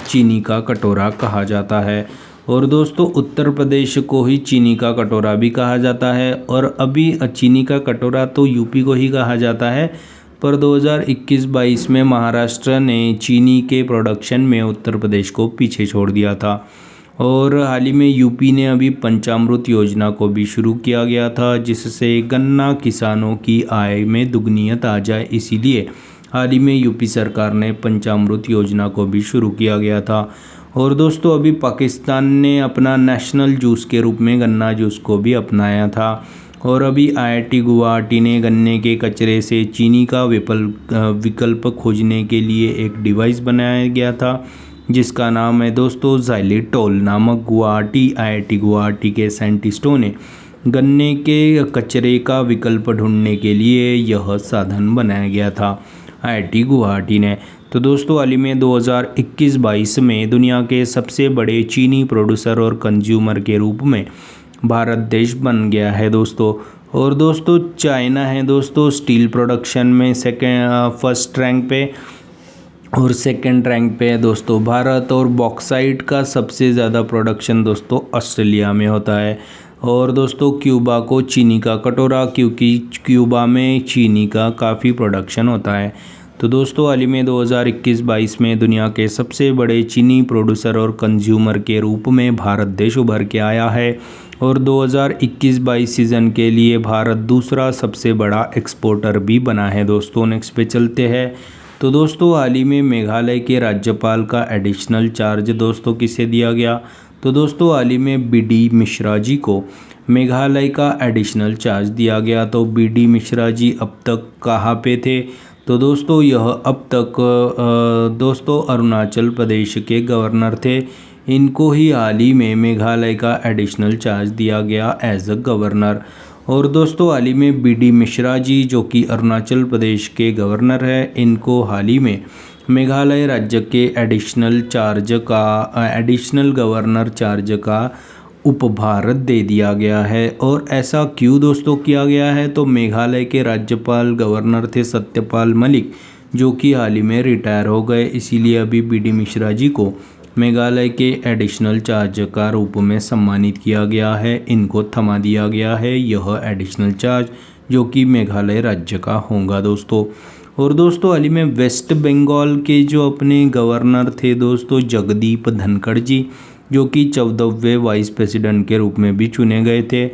A: चीनी का कटोरा कहा जाता है। और दोस्तों उत्तर प्रदेश को ही चीनी का कटोरा भी कहा जाता है। और अभी चीनी का कटोरा तो यूपी को ही कहा जाता है, पर 2021-22 में महाराष्ट्र ने चीनी के प्रोडक्शन में उत्तर प्रदेश को पीछे छोड़ दिया था। और हाल ही में यूपी ने अभी पंचामृत योजना को भी शुरू किया गया था, जिससे गन्ना किसानों की आय में दुगनियत आ जाए, इसीलिए हाल ही में यूपी सरकार ने पंचामृत योजना को भी शुरू किया गया था। और दोस्तों अभी पाकिस्तान ने अपना नेशनल जूस के रूप में गन्ना जूस को भी अपनाया था। और अभी आईआईटी गुवाहाटी ने गन्ने के कचरे से चीनी का विकल्प खोजने के लिए एक डिवाइस बनाया गया था, जिसका नाम है दोस्तों ज़ाइलिटोल नामक। आईआईटी गुवाहाटी के साइंटिस्टों ने गन्ने के कचरे का विकल्प ढूंढने के लिए यह साधन बनाया गया था आईआईटी गुवाहाटी ने। तो दोस्तों हाल ही में 2021-22 में दुनिया के सबसे बड़े चीनी प्रोड्यूसर और कंज्यूमर के रूप में भारत देश बन गया है दोस्तों। और दोस्तों चाइना है दोस्तों स्टील प्रोडक्शन में फर्स्ट रैंक पे, और सेकंड रैंक पे है दोस्तों भारत। और बॉक्साइट का सबसे ज़्यादा प्रोडक्शन दोस्तों ऑस्ट्रेलिया में होता है। और दोस्तों क्यूबा को चीनी का कटोरा, क्योंकि क्यूबा में चीनी का काफ़ी प्रोडक्शन होता है। तो दोस्तों हाल ही में 2021-22 में दुनिया के सबसे बड़े चीनी प्रोड्यूसर और कंज्यूमर के रूप में भारत देश उभर के आया है। और 2021-22 सीज़न के लिए भारत दूसरा सबसे बड़ा एक्सपोर्टर भी बना है दोस्तों। नेक्स्ट पे चलते हैं। तो दोस्तों हाल ही में मेघालय के राज्यपाल का एडिशनल चार्ज दोस्तों किसे दिया गया? तो दोस्तों हाल ही में बीडी मिश्रा जी को मेघालय का एडिशनल चार्ज दिया गया। तो बीडी मिश्रा जी अब तक कहाँ पे थे? तो दोस्तों यह अब तक दोस्तों अरुणाचल प्रदेश के गवर्नर थे। इनको ही हाल ही में मेघालय का एडिशनल चार्ज दिया गया एज अ गवर्नर। और दोस्तों हाल ही में बीडी मिश्रा जी जो कि अरुणाचल प्रदेश के गवर्नर है, इनको हाल ही में मेघालय राज्य के एडिशनल गवर्नर चार्ज का उपभार दे दिया गया है। और ऐसा क्यों दोस्तों किया गया है? तो मेघालय के राज्यपाल गवर्नर थे सत्यपाल मलिक, जो कि हाल ही में रिटायर हो गए, इसीलिए अभी बीडी मिश्रा जी को मेघालय के एडिशनल चार्ज का रूप में सम्मानित किया गया है। इनको थमा दिया गया है यह एडिशनल चार्ज, जो कि मेघालय राज्य का होगा दोस्तों। और दोस्तों हाल ही में वेस्ट बंगाल के जो अपने गवर्नर थे दोस्तों जगदीप धनखड़ जी, जो कि 14वें वाइस प्रेसिडेंट के रूप में भी चुने गए थे।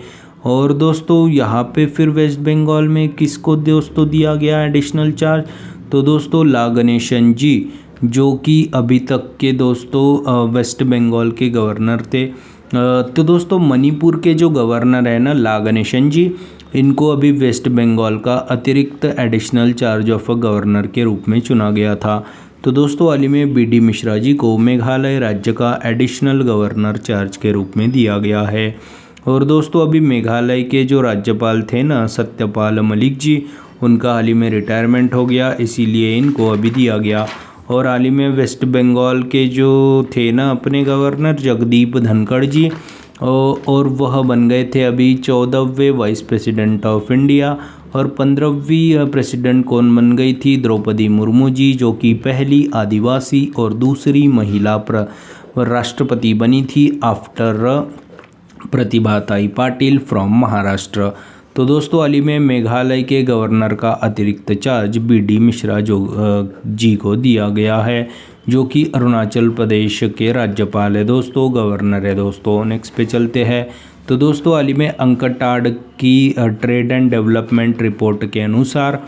A: और दोस्तों यहाँ पे फिर वेस्ट बंगाल में किसको दोस्तों दिया गया एडिशनल चार्ज, तो दोस्तों ला गणेशन जी, जो कि अभी तक के दोस्तों वेस्ट बंगाल के गवर्नर थे। तो दोस्तों मणिपुर के जो गवर्नर है ना ला गणेशन जी, इनको अभी वेस्ट बंगाल का अतिरिक्त एडिशनल चार्ज ऑफ गवर्नर के रूप में चुना गया था। तो दोस्तों हाल ही में बी.डी. मिश्रा जी को मेघालय राज्य का एडिशनल गवर्नर चार्ज के रूप में दिया गया है। और दोस्तों अभी मेघालय के जो राज्यपाल थे ना सत्यपाल मलिक जी, उनका हाल ही में रिटायरमेंट हो गया, इसीलिए इनको अभी दिया गया। और हाल ही में वेस्ट बंगाल के जो थे ना अपने गवर्नर जगदीप धनखड़ जी, और वह बन गए थे अभी 14वें वाइस प्रेसिडेंट ऑफ इंडिया। और 15वीं प्रेसिडेंट कौन बन गई थी, द्रौपदी मुर्मू जी, जो कि पहली आदिवासी और दूसरी महिला राष्ट्रपति बनी थी आफ्टर प्रतिभाताई पाटिल फ्रॉम महाराष्ट्र। तो दोस्तों हाल ही में मेघालय के गवर्नर का अतिरिक्त चार्ज बी.डी. मिश्रा जी को दिया गया है, जो कि अरुणाचल प्रदेश के राज्यपाल है दोस्तों, गवर्नर है दोस्तों। नेक्स्ट पे चलते हैं। तो दोस्तों हाल ही में अंकटाड की ट्रेड एंड डेवलपमेंट रिपोर्ट के अनुसार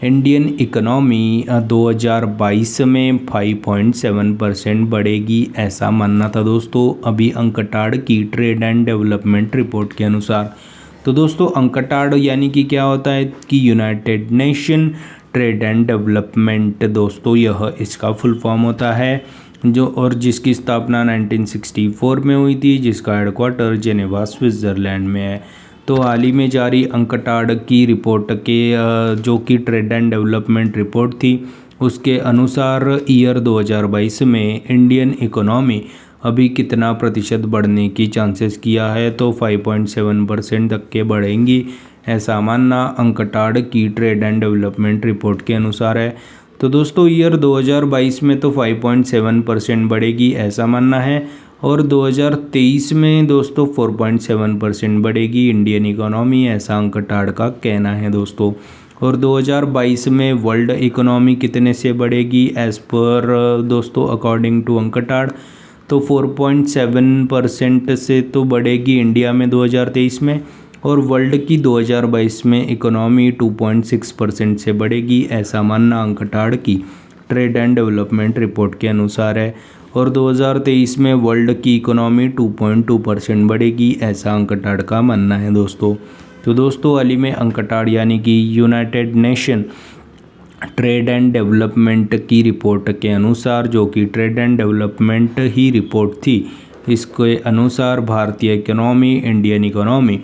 A: इंडियन इकोनॉमी 2022 में 5.7% बढ़ेगी, ऐसा मानना था दोस्तों अभी अंकटाड की ट्रेड एंड डेवलपमेंट रिपोर्ट के अनुसार। तो दोस्तों अंकटाड यानी कि क्या होता है कि United nation trade and development दोस्तों, यह इसका फुल फॉर्म होता है, जो और जिसकी स्थापना 1964 में हुई थी, जिसका हेडक्वार्टर जेनेवा स्विट्ज़रलैंड में है। तो हाल ही में जारी अंकटाड की रिपोर्ट के जो कि ट्रेड एंड डेवलपमेंट रिपोर्ट थी, उसके अनुसार ईयर 2022 में इंडियन इकोनॉमी अभी कितना प्रतिशत बढ़ने की चांसेस किया है, तो 5.7% तक के बढ़ेंगी, ऐसा मानना अंकटाड की ट्रेड एंड डेवलपमेंट रिपोर्ट के अनुसार है। तो दोस्तों ईयर 2022 में तो 5.7% बढ़ेगी, ऐसा मानना है। और 2023 में दोस्तों 4.7% बढ़ेगी इंडियन इकोनॉमी, ऐसा अंकटाड का कहना है दोस्तों। और 2022 में वर्ल्ड इकोनॉमी कितने से बढ़ेगी एज पर दोस्तों अकॉर्डिंग टू अंकटाड, तो 4.7% से तो बढ़ेगी इंडिया में 2023 में, और वर्ल्ड की 2022 में इकोनॉमी 2.6% से बढ़ेगी, ऐसा मानना अंकटाड की ट्रेड एंड डेवलपमेंट रिपोर्ट के अनुसार है। और 2023 में वर्ल्ड की इकोनॉमी 2.2% बढ़ेगी, ऐसा अंकटाड का मानना है दोस्तों। तो दोस्तों हाल ही में अंकटाड यानी कि United nation trade and development की रिपोर्ट के अनुसार, जो कि trade and development he report थी, इसके अनुसार भारतीय इकोनॉमी इंडियन इकोनॉमी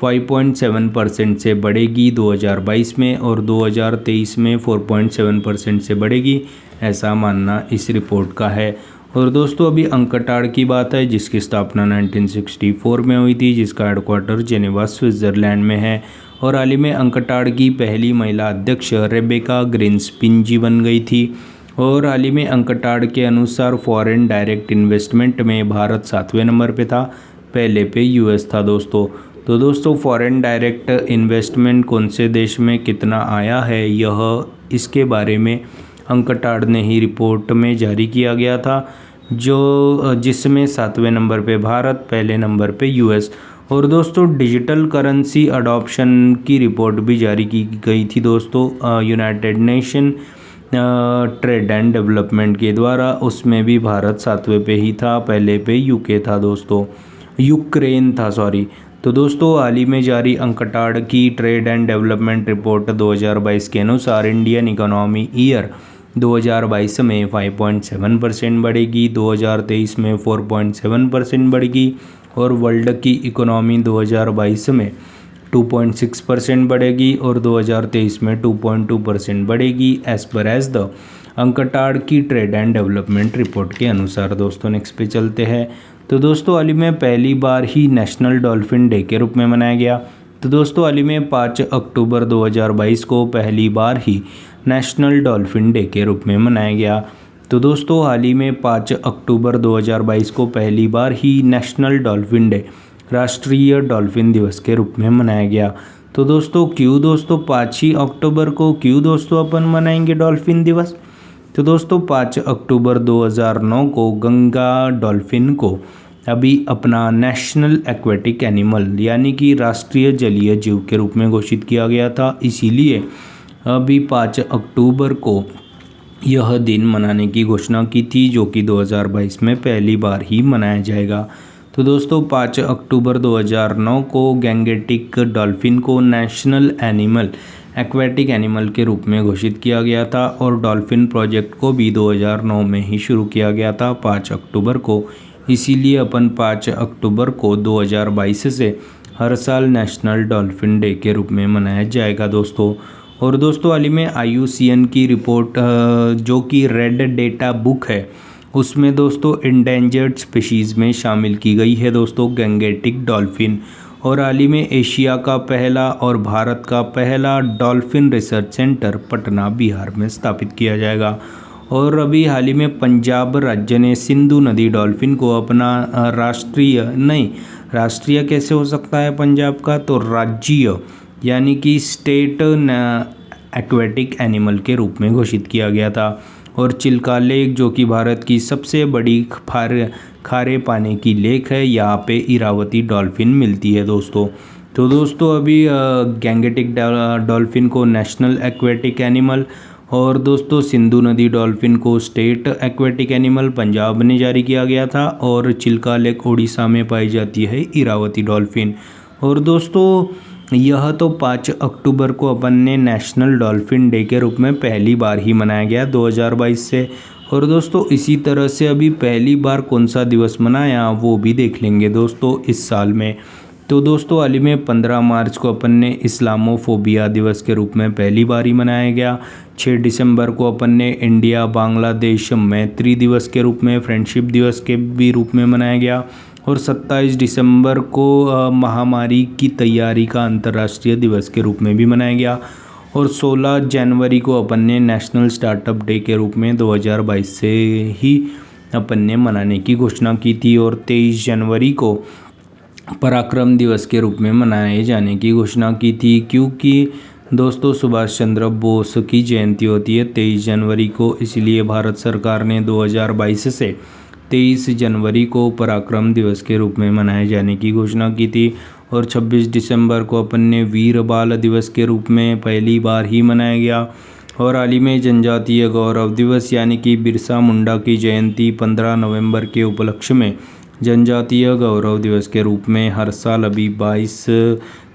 A: 5.7% से बढ़ेगी 2022 में, और 2023 में 4.7% से बढ़ेगी, ऐसा मानना इस रिपोर्ट का है। और दोस्तों अभी अंकटाड की बात है, जिसकी स्थापना 1964 में हुई थी, जिसका हेडक्वार्टर जेनेवा स्विट्ज़रलैंड में है। और हाल ही में अंकटाड की पहली महिला अध्यक्ष रेबेका ग्रीनस्पैन जी बन गई थी। और हाल ही में अंकटाड के अनुसार फॉरेन डायरेक्ट इन्वेस्टमेंट में भारत 7वें नंबर पे था, पहले पे यूएस था दोस्तों। तो दोस्तों फॉरेन डायरेक्ट इन्वेस्टमेंट कौन से देश में कितना आया है, यह इसके बारे में अंकटाड ने ही रिपोर्ट में जारी किया गया था, जो जिसमें 7वें नंबर पे भारत, पहले नंबर पे यूएस। और दोस्तों डिजिटल करेंसी अडॉप्शन की रिपोर्ट भी जारी की गई थी दोस्तों United nation trade and development के द्वारा, उसमें भी भारत 7वें पे ही था, पहले पे यूके था दोस्तों, यूक्रेन था सॉरी। तो दोस्तों हाल ही में जारी अंकटाड की ट्रेड एंड डेवलपमेंट रिपोर्ट 2022 के अनुसार इंडियन इकोनॉमी ईयर 2022 में 5.7% बढ़ेगी, 2023 में 4.7% बढ़ेगी, और वर्ल्ड की इकोनॉमी 2022 में 2.6% बढ़ेगी, और 2023 में 2.2% बढ़ेगी, as per as the UNCTAD की ट्रेड एंड डेवलपमेंट रिपोर्ट के अनुसार। दोस्तों नेक्स्ट पे चलते हैं। तो दोस्तों हाल ही में पहली बार ही नेशनल डॉल्फिन डे के रूप में मनाया गया। तो दोस्तों हाल ही में 5 अक्टूबर 2022 को पहली बार ही नेशनल डॉल्फिन डे के रूप में मनाया गया। तो दोस्तों हाल ही में 5 अक्टूबर 2022 को पहली बार ही नेशनल डॉल्फिन डे, राष्ट्रीय डॉल्फिन दिवस के रूप में मनाया गया। तो दोस्तों क्यों दोस्तों 5 ही अक्टूबर को क्यों दोस्तों अपन मनाएंगे डॉल्फिन दिवस? तो दोस्तों 5 अक्टूबर 2009 को गंगा डॉल्फिन को अभी अपना नेशनल एक्वेटिक एनिमल यानी कि राष्ट्रीय जलीय जीव के रूप में घोषित किया गया था। इसीलिए अभी 5 अक्टूबर को यह दिन मनाने की घोषणा की थी, जो कि 2022 में पहली बार ही मनाया जाएगा। तो दोस्तों 5 अक्टूबर 2009 को गैंगेटिक डॉल्फिन को नेशनल एनिमल एक्वेटिक एनिमल के रूप में घोषित किया गया था और डॉल्फिन प्रोजेक्ट को भी 2009 में ही शुरू किया गया था 5 अक्टूबर को। इसीलिए अपन 5 अक्टूबर को 2022 से हर साल नेशनल डॉल्फिन डे के रूप में मनाया जाएगा दोस्तों। और दोस्तों हाल ही में IUCN की रिपोर्ट जो कि रेड डेटा बुक है, उसमें दोस्तों इंडेंजर्ड स्पीशीज़ में शामिल की गई है दोस्तों गैंगेटिक डॉल्फिन। और हाल ही में एशिया का पहला और भारत का पहला dolphin research centre Patna Bihar में स्थापित किया जाएगा। और अभी हाल ही में पंजाब राज्य ने सिंधु नदी डॉल्फिन को अपना राष्ट्रीय कैसे हो सकता है पंजाब का, तो राज्य यानी कि स्टेट एक्वेटिक एनिमल के रूप में घोषित किया गया था। और चिल्का लेक जो कि भारत की सबसे बड़ी खारे पानी की लेक है, यहाँ पे इरावती डॉल्फिन मिलती है दोस्तों। तो दोस्तों अभी गैंगेटिक डॉल्फिन को नेशनल एक्वेटिक एनिमल और दोस्तों सिंधु नदी डॉल्फिन को स्टेट एक्वेटिक एनिमल पंजाब ने जारी किया गया था। और चिल्का लेक उड़ीसा में पाई जाती है इरावती डॉल्फिन। और दोस्तों यह तो 5 अक्टूबर को अपन ने नेशनल डॉल्फिन डे के रूप में पहली बार ही मनाया गया 2022 से। और दोस्तों इसी तरह से अभी पहली बार कौन सा दिवस मनाया वो भी देख लेंगे दोस्तों इस साल में। तो दोस्तों हाल ही में 15 मार्च को अपन ने इस्लामोफोबिया दिवस के रूप में पहली बार ही मनाया गया। 6 दिसंबर को अपन ने इंडिया बांग्लादेश मैत्री दिवस के रूप में, फ्रेंडशिप दिवस के भी रूप में मनाया गया। और 27 दिसंबर को महामारी की तैयारी का अंतर्राष्ट्रीय दिवस के रूप में भी मनाया गया। और 16 जनवरी को अपन ने नेशनल स्टार्टअप डे के रूप में 2022 से ही अपन ने मनाने की घोषणा की थी। और 23 जनवरी को पराक्रम दिवस के रूप में मनाए जाने की घोषणा की थी, क्योंकि दोस्तों सुभाष चंद्र बोस की जयंती होती है 23 जनवरी को। इसलिए भारत सरकार ने 2022 से 23 जनवरी को पराक्रम दिवस के रूप में मनाए जाने की घोषणा की थी। और 26 दिसंबर को अपन ने वीर बाल दिवस के रूप में पहली बार ही मनाया गया। और हाल ही में जनजातीय गौरव दिवस यानी कि बिरसा मुंडा की जयंती 15 नवंबर के उपलक्ष्य में जनजातीय गौरव दिवस के रूप में हर साल अभी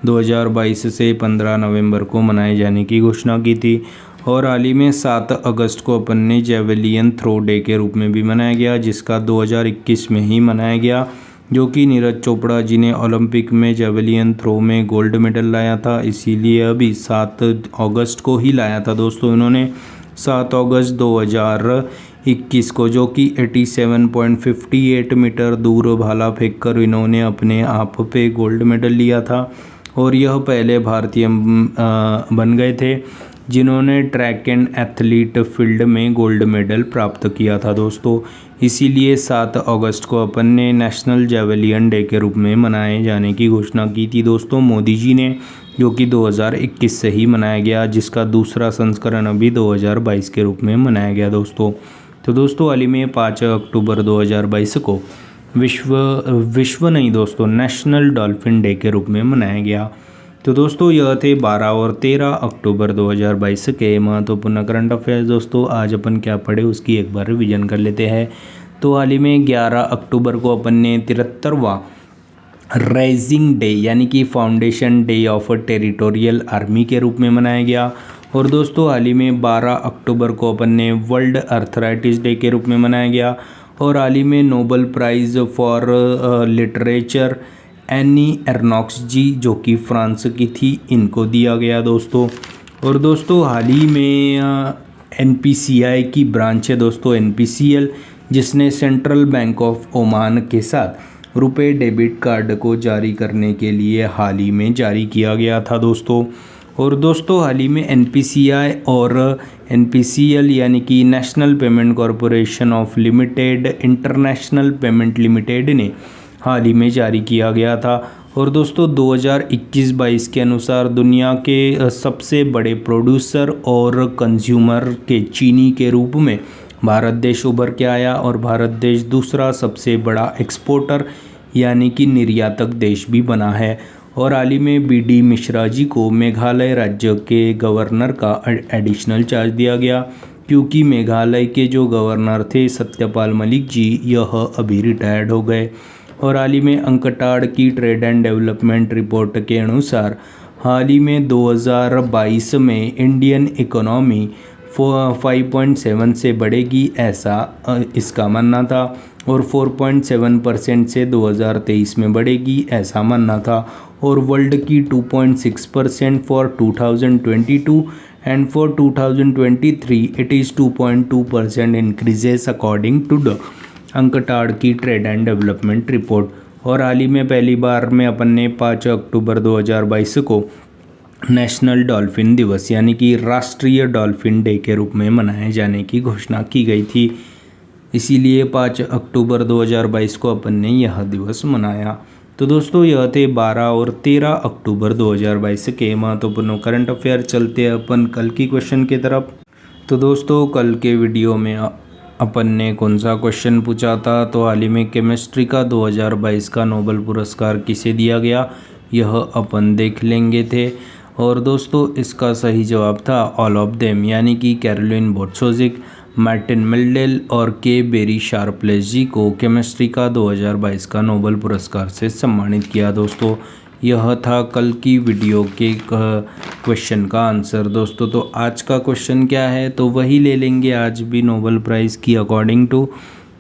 A: 2022 से 15 नवंबर को मनाए जाने की घोषणा की थी। और हाल ही में 7 अगस्त को अपन ने जेवलियन थ्रो डे के रूप में भी मनाया गया, जिसका 2021 में ही मनाया गया, जो कि नीरज चोपड़ा जी ने ओलंपिक में जेवलियन थ्रो में गोल्ड मेडल लाया था। इसीलिए अभी 7 अगस्त को ही लाया था दोस्तों इन्होंने, 7 अगस्त 2021 को, जो कि 87.58 मीटर दूर भाला फेंक कर इन्होंने अपने आप पे गोल्ड मेडल लिया था। और यह पहले भारतीय बन गए थे जिन्होंने ट्रैक एंड एथलीट फील्ड में गोल्ड मेडल प्राप्त किया था दोस्तों। इसीलिए 7 अगस्त को अपन ने नेशनल जेवलियन डे के रूप में मनाए जाने की घोषणा की थी दोस्तों मोदी जी ने, जो कि 2021 से ही मनाया गया, जिसका दूसरा संस्करण अभी 2022 के रूप में मनाया गया दोस्तों। तो दोस्तों हाल ही में 5 अक्टूबर 2022 को विश्व नहीं दोस्तों नेशनल डॉल्फिन डे के रूप में मनाया गया। तो दोस्तों यह थे 12 और 13 अक्टूबर 2022 के महत्वपूर्ण करंट अफेयर्स। दोस्तों आज अपन क्या पढ़े उसकी एक बार रिवीजन कर लेते हैं। तो हाल ही में 11 अक्टूबर को अपन ने 73वां राइजिंग डे यानी कि foundation day of territorial army के रूप में मनाया गया। और दोस्तों हाल ही में 12 अक्टूबर को अपन ने वर्ल्ड अर्थराइटिस डे के रूप में मनाया गया। और हाल ही में Nobel prize for literature Annie Ernaux ji जो कि फ्रांस की थी, इनको दिया गया दोस्तों। और दोस्तों हाल ही में NPCI की ब्रांच है दोस्तों NPCL, जिसने सेंट्रल बैंक ऑफ ओमान के साथ रुपए डेबिट कार्ड को जारी करने के लिए हाल ही में जारी किया गया था दोस्तों। और दोस्तों हाल ही में NPCI और NPCL यानी कि national payment corporation of limited international payment limited ने हाल ही में जारी किया गया था। और दोस्तों 2021-22 के अनुसार दुनिया के सबसे बड़े प्रोड्यूसर और कंज्यूमर के चीनी के रूप में भारत देश उभर के आया और भारत देश दूसरा सबसे बड़ा एक्सपोर्टर यानी कि निर्यातक देश भी बना है। और हाल ही में BD मिश्रा जी को मेघालय राज्य के गवर्नर का एडिशनल चार्ज दिया गया, क्योंकि मेघालय के जो गवर्नर थे सत्यपाल मलिक जी यह अभी रिटायर्ड हो गए। और हाल ही में अंकटाड की ट्रेड एंड डेवलपमेंट रिपोर्ट के अनुसार हाल ही में 2022 में इंडियन इकोनॉमी 5.7 से बढ़ेगी, ऐसा इसका मानना था। और 4.7% से 2023 में बढ़ेगी, ऐसा मानना था। और वर्ल्ड की 2.6% for 2022 and for 2023 it is 2.2% increases according to the UNCTAD की ट्रेड एंड डेवलपमेंट रिपोर्ट। और हाल ही में पहली बार में अपन ने 5 अक्टूबर 2022 को नेशनल डॉल्फिन दिवस यानी कि राष्ट्रीय डॉल्फिन डे के रूप में मनाए जाने की घोषणा की गई थी। इसीलिए 5 अक्टूबर 2022 को अपन ने यह दिवस मनाया। तो दोस्तों यह थे 12 और 13 अक्टूबर 2022 के महत्वपूर्ण करंट अफेयर। चलते हैं अपन कल की क्वेश्चन की तरफ। तो दोस्तों कल के वीडियो में अपन ने कौन सा क्वेश्चन पूछा था, तो हाल ही में केमिस्ट्री का 2022 का नोबेल पुरस्कार किसे दिया गया यह अपन देख लेंगे थे। और दोस्तों इसका सही जवाब था ऑल ऑफ देम, यानी कि कैरोलिन बोर्ट्सोजिक, मार्टिन मिल्डेल और के बेरी शार्पलेस जी को केमिस्ट्री का 2022 का नोबेल पुरस्कार से सम्मानित किया। दोस्तों यह था कल की वीडियो के क्वेश्चन का आंसर। दोस्तों तो आज का क्वेश्चन क्या है, तो वही ले लेंगे आज भी नोबेल प्राइज़ की अकॉर्डिंग टू।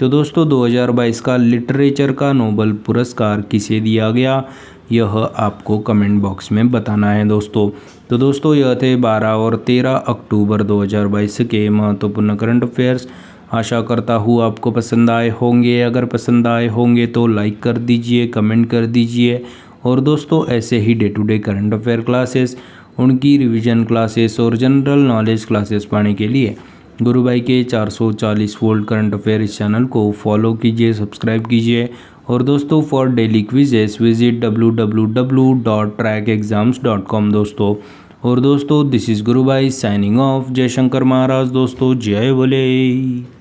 A: तो दोस्तों 2022 का लिटरेचर का नोबेल पुरस्कार किसे दिया गया यह आपको कमेंट बॉक्स में बताना है दोस्तों। तो दोस्तों यह थे 12 और 13 अक्टूबर 2022 के महत्वपूर्ण करंट अफेयर्स। आशा करता हूँ आपको पसंद आए होंगे। अगर पसंद आए होंगे तो लाइक कर दीजिए, कमेंट कर दीजिए। और दोस्तों ऐसे ही day to day current affair classes, उनकी रिवीजन क्लासेस और जनरल नॉलेज क्लासेस पाने के लिए गुरु भाई के 440 वोल्ट करंट अफेयर इस चैनल को फॉलो कीजिए, सब्सक्राइब कीजिए। और दोस्तों for daily quizzes visit www.trackexams.com दोस्तों। और दोस्तों दिस इज़ गुरु भाई साइनिंग ऑफ। जय शंकर महाराज दोस्तों, जय बोले।